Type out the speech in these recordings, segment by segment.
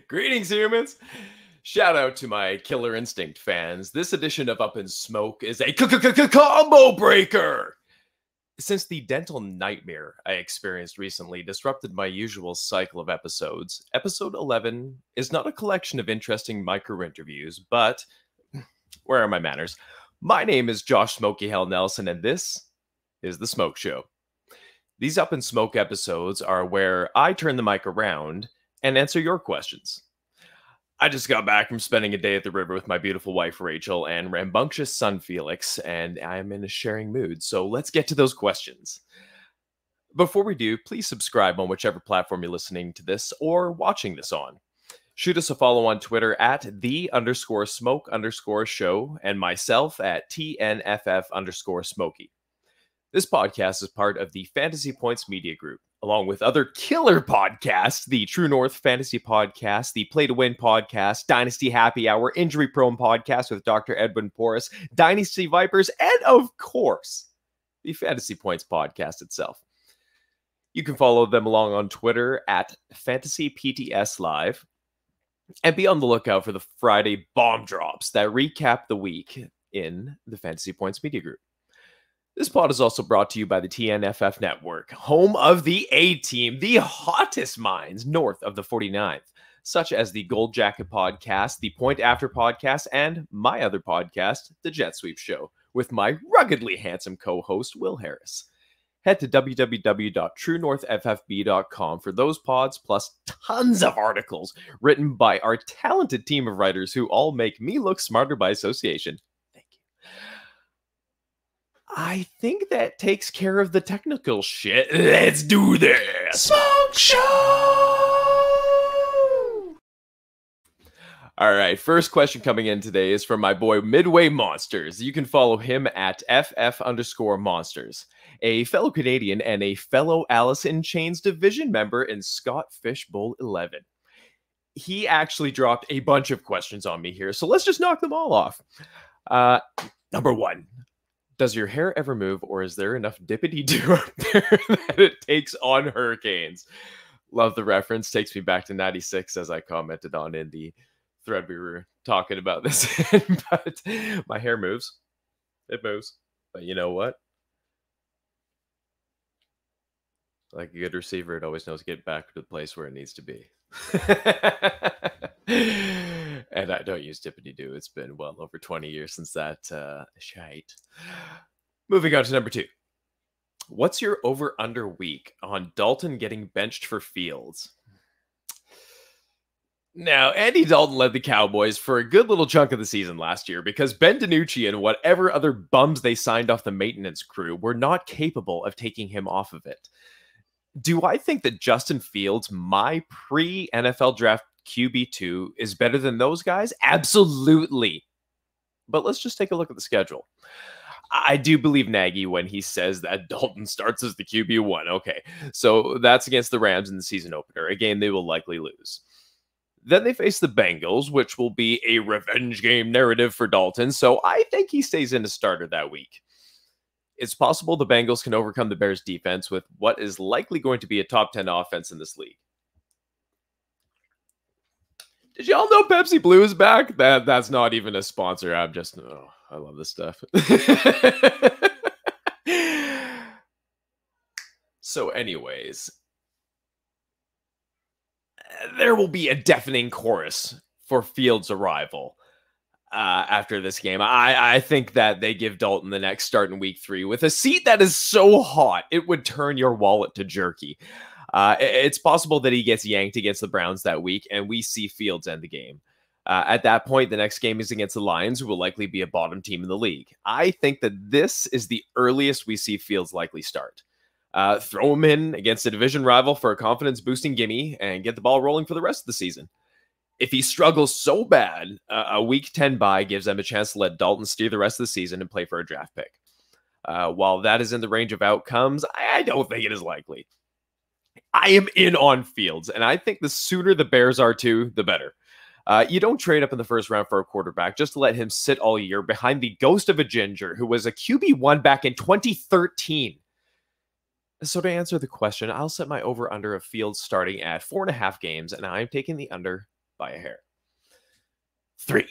Greetings, humans. Shout out to my Killer Instinct fans. This edition of Up in Smoke is a combo breaker. Since the dental nightmare I experienced recently disrupted my usual cycle of episodes, episode 11 is not a collection of interesting micro interviews, but where are my manners? My name is Josh Smoky Hell Nelson, and this is The Smoke Show. These Up in Smoke episodes are where I turn the mic around and answer your questions. I just got back from spending a day at the river with my beautiful wife Rachel and rambunctious son Felix, and I'm in a sharing mood, so let's get to those questions. Before we do, please subscribe on whichever platform you're listening to this or watching this on. Shoot us a follow on Twitter at @the_smoke_show and myself at TNFF_Smoky. This podcast is part of the Fantasy Points Media Group, along with other killer podcasts, the True North Fantasy Podcast, the Play to Win Podcast, Dynasty Happy Hour, Injury Prone Podcast with Dr. Edwin Porras, Dynasty Vipers, and of course, the Fantasy Points Podcast itself. You can follow them along on Twitter at FantasyPTSLive, and be on the lookout for the Friday bomb drops that recap the week in the Fantasy Points Media Group. This pod is also brought to you by the TNFF Network, home of the A-Team, the hottest minds north of the 49th, such as the Gold Jacket Podcast, the Point After Podcast, and my other podcast, The Jet Sweep Show, with my ruggedly handsome co-host, Will Harris. Head to www.truenorthffb.com for those pods, plus tons of articles written by our talented team of writers who all make me look smarter by association. I think that takes care of the technical shit. Let's do this! Smoke Show! All right, first question coming in today is from my boy Midway Monsters. You can follow him at FF_Monsters, a fellow Canadian and a fellow Alice in Chains division member in Scott Fishbowl 11. He actually dropped a bunch of questions on me here, so let's just knock them all off. Number one. Does your hair ever move, or is there enough dippity-doo up there that it takes on hurricanes? Love the reference. Takes me back to 96, as I commented on in the thread we were talking about this in. But my hair moves. It moves. But you know what? Like a good receiver, it always knows to get back to the place where it needs to be. And I don't use dippity-doo. It's been well over 20 years since that shite. Moving on to number 2. What's your over-under week on Dalton getting benched for Fields? Now, Andy Dalton led the Cowboys for a good little chunk of the season last year because Ben DiNucci and whatever other bums they signed off the maintenance crew were not capable of taking him off of it. Do I think that Justin Fields, my pre-NFL draft QB2, is better than those guys? Absolutely. But let's just take a look at the schedule. I do believe Nagy when he says that Dalton starts as the QB1. Okay, so that's against the Rams in the season opener, a game they will likely lose. Then they face the Bengals, which will be a revenge game narrative for Dalton, so I think he stays in as starter that week. It's possible the Bengals can overcome the Bears' defense with what is likely going to be a top 10 offense in this league. Did y'all know Pepsi Blue is back? That's not even a sponsor. I love this stuff. So anyways, there will be a deafening chorus for Fields' arrival. After this game, I think that they give Dalton the next start in week 3 with a seat that is so hot it would turn your wallet to jerky. It's possible that he gets yanked against the Browns that week, and we see Fields end the game. At that point, the next game is against the Lions, who will likely be a bottom team in the league. I think that this is the earliest we see Fields likely start. Throw him in against a division rival for a confidence-boosting gimme and get the ball rolling for the rest of the season. If he struggles so bad, a week 10 bye gives them a chance to let Dalton steer the rest of the season and play for a draft pick. While that is in the range of outcomes, I don't think it is likely. I am in on Fields, and I think the sooner the Bears are too, the better. You don't trade up in the first round for a quarterback just to let him sit all year behind the ghost of a ginger who was a QB1 back in 2013. So to answer the question, I'll set my over-under of Fields starting at 4.5 games, and I'm taking the under by a hair. 3.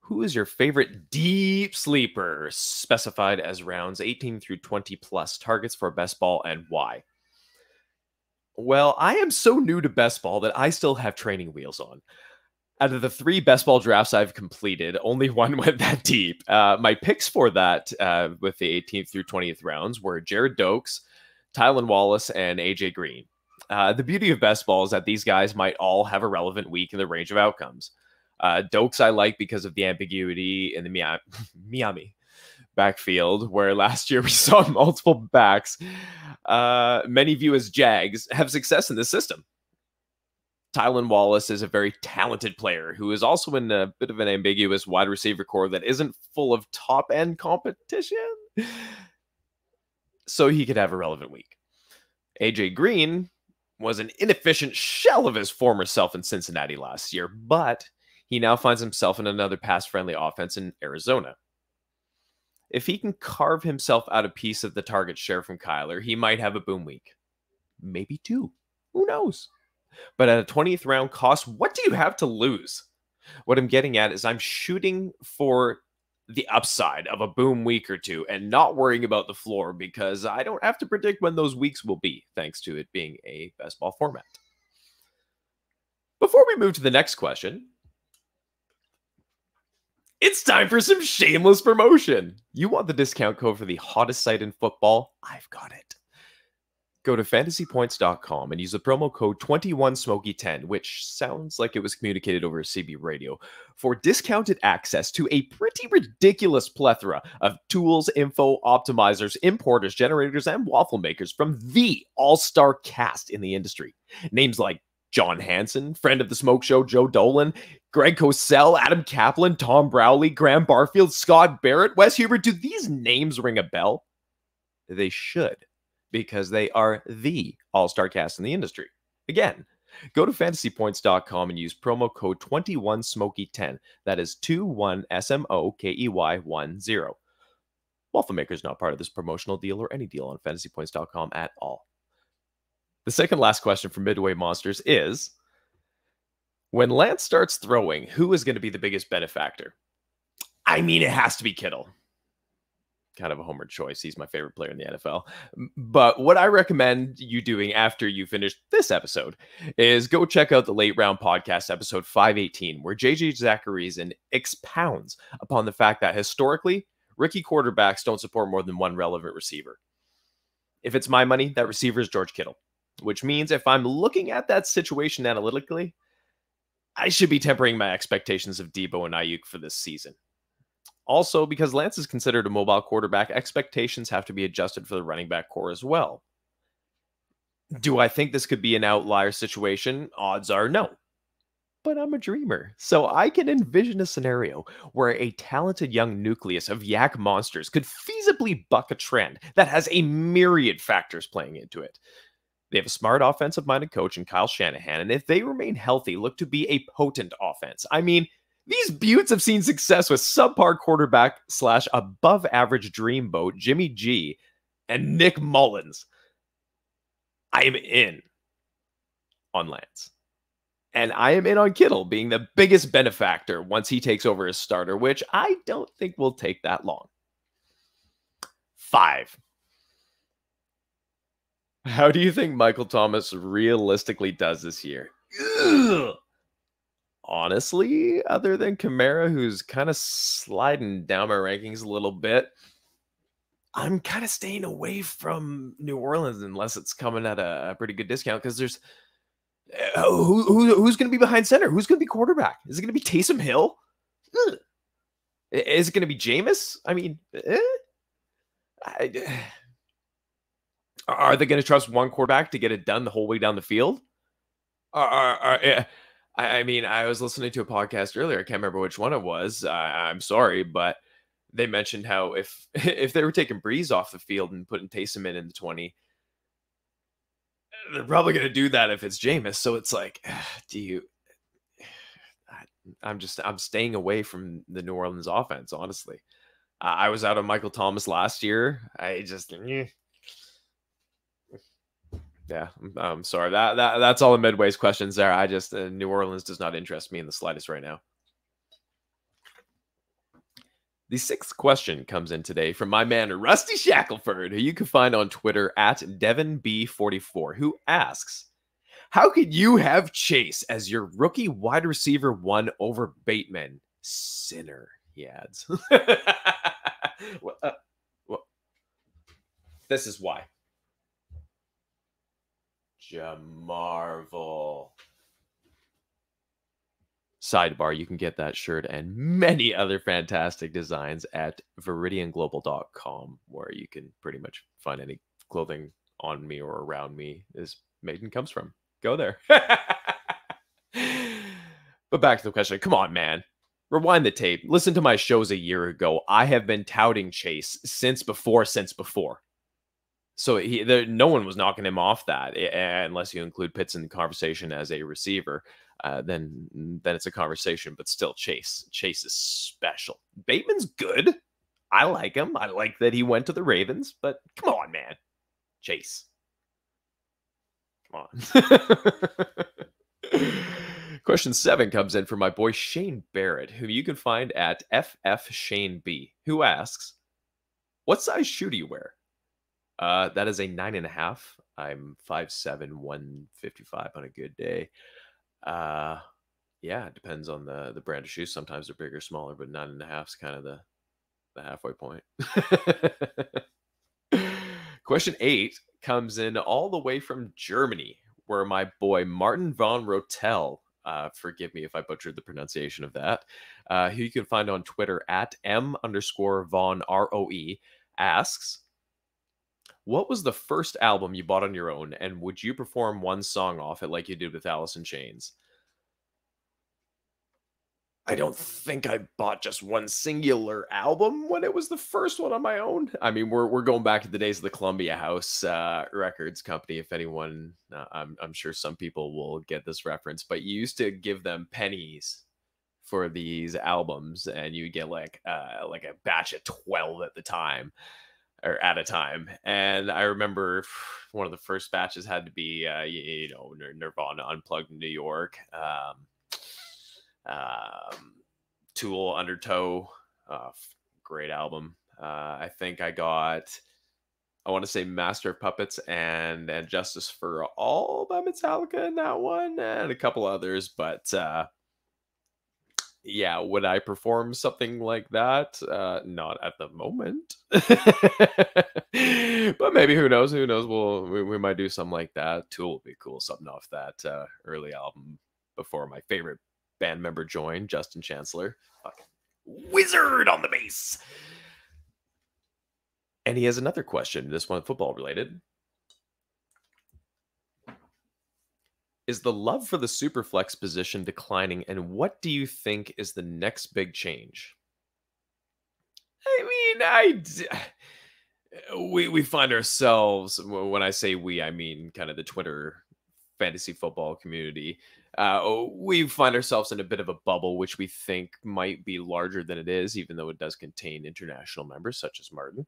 Who is your favorite deep sleeper, specified as rounds 18 through 20 plus targets for best ball, and why? Well, I am so new to best ball that I still have training wheels on. Out of the 3 best ball drafts I've completed, only one went that deep. My picks for that with the 18th through 20th rounds were Jared Dokes, Tylan Wallace, and AJ Green. The beauty of best ball is that these guys might all have a relevant week in the range of outcomes. Dokes I like because of the ambiguity in the Miami backfield, where last year we saw multiple backs many view as Jags have success in this system. Tylan Wallace is a very talented player who is also in a bit of an ambiguous wide receiver core that isn't full of top-end competition, so he could have a relevant week. AJ Green was an inefficient shell of his former self in Cincinnati last year, but he now finds himself in another pass-friendly offense in Arizona. If he can carve himself out a piece of the target share from Kyler, he might have a boom week. Maybe 2. Who knows? But at a 20th round cost, what do you have to lose? What I'm getting at is I'm shooting for the upside of a boom week or 2 and not worrying about the floor because I don't have to predict when those weeks will be, thanks to it being a best ball format. Before we move to the next question, it's time for some shameless promotion. You want the discount code for the hottest site in football? I've got it. Go to fantasypoints.com and use the promo code 21smoky10, which sounds like it was communicated over CB radio, for discounted access to a pretty ridiculous plethora of tools, info, optimizers, importers, generators, and waffle makers from the all-star cast in the industry. Names like John Hansen, friend of the Smoke Show, Joe Dolan, Greg Cosell, Adam Kaplan, Tom Browley, Graham Barfield, Scott Barrett, Wes Huber. Do these names ring a bell? They should, because they are the all-star cast in the industry. Again, go to fantasypoints.com and use promo code 21smoky10. That is 21SMOKEY10. Waffle Maker is not part of this promotional deal or any deal on fantasypoints.com at all. The second last question from Midway Monsters is, when Lance starts throwing, who is going to be the biggest benefactor? I mean, it has to be Kittle. Kind of a homer choice. He's my favorite player in the NFL. But what I recommend you doing after you finish this episode is go check out the Late Round Podcast, episode 518, where JJ Zacharyson expounds upon the fact that historically, rookie quarterbacks don't support more than one relevant receiver. If it's my money, that receiver is George Kittle, which means if I'm looking at that situation analytically, I should be tempering my expectations of Debo and Ayuk for this season. Also, because Lance is considered a mobile quarterback, expectations have to be adjusted for the running back core as well. Do I think this could be an outlier situation? Odds are no. But I'm a dreamer, so I can envision a scenario where a talented young nucleus of yak monsters could feasibly buck a trend that has a myriad factors playing into it. They have a smart offensive-minded coach in Kyle Shanahan, and if they remain healthy, look to be a potent offense. I mean, these Buttes have seen success with subpar quarterback / above average dreamboat Jimmy G and Nick Mullins. I am in on Lance. And I am in on Kittle being the biggest benefactor once he takes over as starter, which I don't think will take that long. 5. How do you think Michael Thomas realistically does this year? Ugh. Honestly, other than Kamara, who's kind of sliding down my rankings a little bit, I'm kind of staying away from New Orleans unless it's coming at a pretty good discount, because there's who's going to be behind center? Who's going to be quarterback? Is it going to be Taysom Hill? Ugh. Is it going to be Jameis? I mean, are they going to trust one quarterback to get it done the whole way down the field? I mean, I was listening to a podcast earlier. I can't remember which one it was. I'm sorry, but they mentioned how if they were taking Breeze off the field and putting Taysom in the 20, they're probably going to do that if it's Jameis. So it's like, I'm staying away from the New Orleans offense, honestly. I was out on Michael Thomas last year. Yeah, I'm sorry. That's all the midways questions there. I just New Orleans does not interest me in the slightest right now. The sixth question comes in today from my man Rusty Shackelford, who you can find on Twitter at DevinB44, who asks, "How could you have Chase as your rookie wide receiver one over Bateman? Sinner," he adds. well, well, this is why. Jamarvel. Sidebar, you can get that shirt and many other fantastic designs at viridianglobal.com, where you can pretty much find any clothing on me or around me is made and comes from. Go there. But back to the question. Come on, man. Rewind the tape. Listen to my shows a year ago. I have been touting Chase since before. So no one was knocking him off that, unless you include Pitts in the conversation as a receiver. Then it's a conversation, but still, Chase is special. Bateman's good. I like him. I like that he went to the Ravens, but come on, man. Chase. Come on. Question 7 comes in from my boy Shane Barrett, who you can find at FFShaneB, who asks, "What size shoe do you wear?" That is a 9.5. I'm 5'7", 155 on a good day. Yeah, it depends on the brand of shoes. Sometimes they're bigger, smaller, but 9.5 is kind of the halfway point. Question 8 comes in all the way from Germany, where my boy Martin von Rotel, forgive me if I butchered the pronunciation of that, who you can find on Twitter at M_von ROE, asks, "What was the first album you bought on your own, and would you perform one song off it like you did with Alice in Chains?" I don't think I bought just one singular album when it was the first one on my own. I mean, we're going back to the days of the Columbia House Records company. If anyone, I'm sure some people will get this reference, but you used to give them pennies for these albums, and you get like a batch of 12 at the time. Or at a time. And I remember one of the first batches had to be, Nirvana Unplugged in New York, Tool, Undertow, great album. I think I got, I want to say Master of Puppets and Justice for All by Metallica in that one, and a couple others, but yeah, would I perform something like that? Not at the moment. But maybe, who knows? Who knows? We might do something like that. Tool would be cool. Something off that early album before my favorite band member joined, Justin Chancellor. Fucking wizard on the bass. And he has another question, this one football related. Is the love for the superflex position declining, and what do you think is the next big change? I mean, we find ourselves, when I say we, I mean kind of the Twitter fantasy football community. We find ourselves in a bit of a bubble, which we think might be larger than it is, even though it does contain international members such as Martin.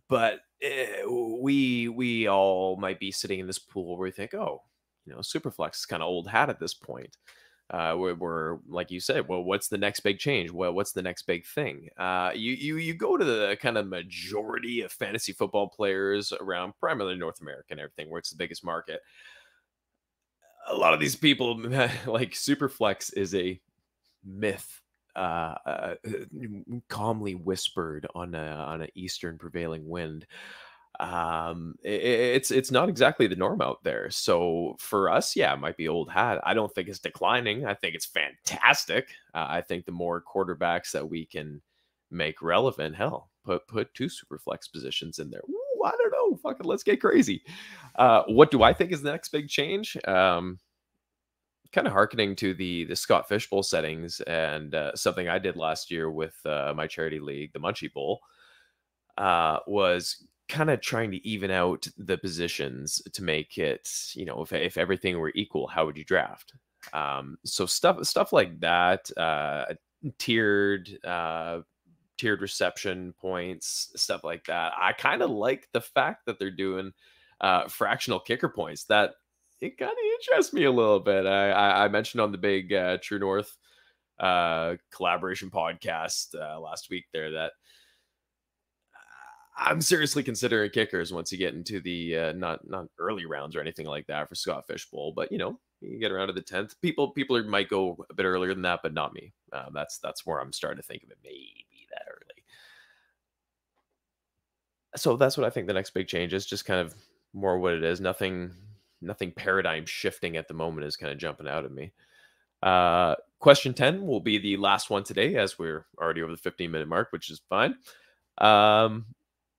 But we all might be sitting in this pool where we think, oh, Superflex is kind of old hat at this point. We're like you said, well, what's the next big change? Well, what's the next big thing? You go to the kind of majority of fantasy football players around primarily North America and everything, where it's the biggest market. A lot of these people, like, Superflex is a myth, calmly whispered on an eastern prevailing wind. It's not exactly the norm out there. So for us, yeah, it might be old hat. I don't think it's declining. I think it's fantastic. I think the more quarterbacks that we can make relevant, hell, put 2 super flex positions in there. Ooh, I don't know. Fucking let's get crazy. What do I think is the next big change? Kind of hearkening to the Scott Fishbowl settings, and something I did last year with my charity league, the Munchie Bowl, was kind of trying to even out the positions to make it, if everything were equal, how would you draft? So stuff like that, tiered tiered reception points, stuff like that. I kind of like the fact that they're doing fractional kicker points. That it kind of interests me a little bit. I mentioned on the big True North collaboration podcast last week there that I'm seriously considering kickers once you get into the not early rounds or anything like that for Scott Fishbowl, but you get around to the 10th. Might go a bit earlier than that, but not me. That's where I'm starting to think of it, maybe that early. So that's what I think the next big change is. Just kind of more what it is. Nothing paradigm shifting at the moment is kind of jumping out at me. Question 10 will be the last one today, as we're already over the 15-minute mark, which is fine.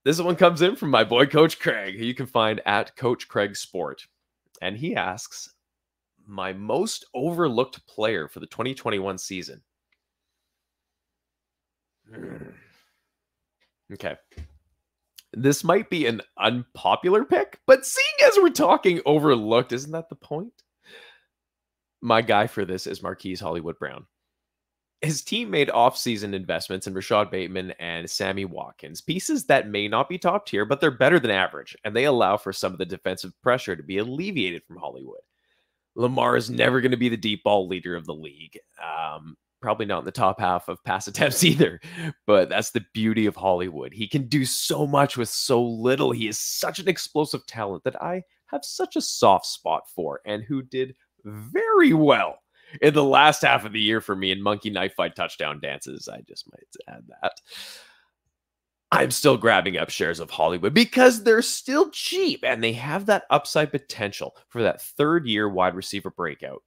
This one comes in from my boy, Coach Craig, who you can find at Coach Craig Sport. And he asks, my most overlooked player for the 2021 season. Okay. This might be an unpopular pick, but seeing as we're talking overlooked, isn't that the point? My guy for this is Marquise Hollywood Brown. His team made offseason investments in Rashad Bateman and Sammy Watkins, pieces that may not be top tier, but they're better than average, and they allow for some of the defensive pressure to be alleviated from Hollywood. Lamar is never going to be the deep ball leader of the league. Probably not in the top half of pass attempts either, but that's the beauty of Hollywood. He can do so much with so little. He is such an explosive talent that I have such a soft spot for, and who did very well in the last half of the year for me in Monkey Knife Fight touchdown dances. I just might add that. I'm still grabbing up shares of Hollywood because they're still cheap and they have that upside potential for that third-year wide receiver breakout.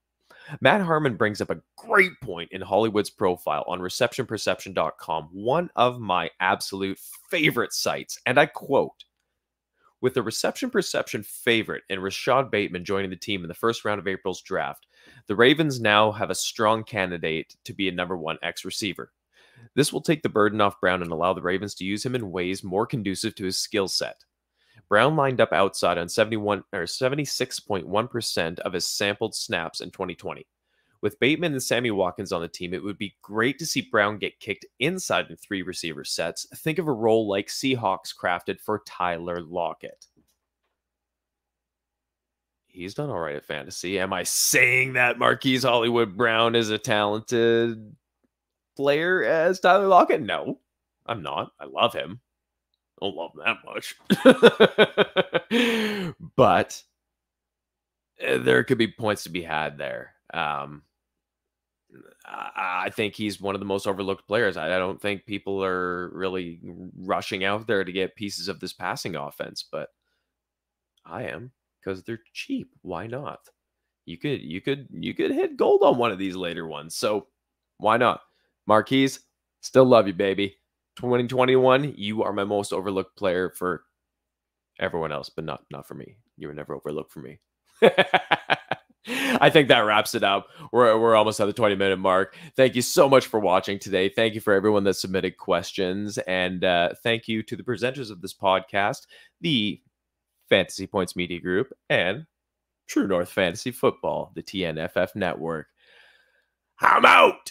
Matt Harmon brings up a great point in Hollywood's profile on receptionperception.com, one of my absolute favorite sites, and I quote, with the reception perception favorite in Rashad Bateman joining the team in the first round of April's draft, the Ravens now have a strong candidate to be a number 1 X receiver. This will take the burden off Brown and allow the Ravens to use him in ways more conducive to his skill set. Brown lined up outside on 76.1% of his sampled snaps in 2020. With Bateman and Sammy Watkins on the team, it would be great to see Brown get kicked inside in 3 receiver sets. Think of a role like Seahawks crafted for Tyler Lockett. He's done all right at fantasy. Am I saying that Marquise Hollywood Brown is a talented player as Tyler Lockett? No, I'm not. I love him. I don't love him that much. But there could be points to be had there. I think he's one of the most overlooked players. I don't think people are really rushing out there to get pieces of this passing offense, but I am, because they're cheap. Why not? You could hit gold on one of these later ones. So why not? Marquise, still love you, baby. 2021, you are my most overlooked player for everyone else, but not for me. You were never overlooked for me. I think that wraps it up. We're almost at the 20-minute mark. Thank you so much for watching today. Thank you for everyone that submitted questions. And thank you to the presenters of this podcast, the Fantasy Points Media Group, and True North Fantasy Football, the TNFF Network. I'm out!